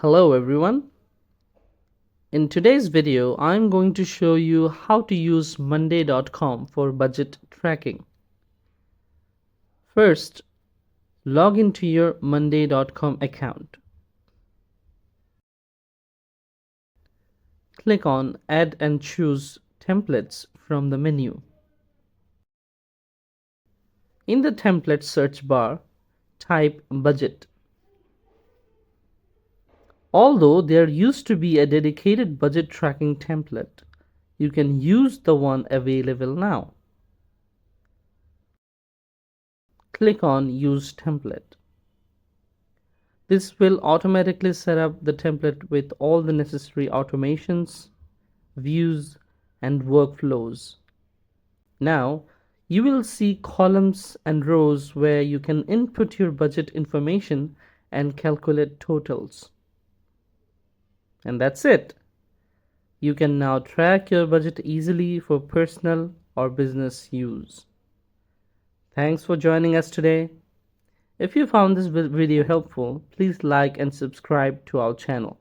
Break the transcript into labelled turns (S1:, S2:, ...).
S1: Hello everyone. In today's video, I'm going to show you how to use monday.com for budget tracking. First, log into your monday.com account. Click on Add and choose Templates from the menu. In the template search bar, type budget. Although there used to be a dedicated budget tracking template, you can use the one available now. Click on Use Template. This will automatically set up the template with all the necessary automations, views, and workflows. Now, you will see columns and rows where you can input your budget information and calculate totals. And that's it. You can now track your budget easily for personal or business use. Thanks for joining us today. If you found this video helpful, please like and subscribe to our channel.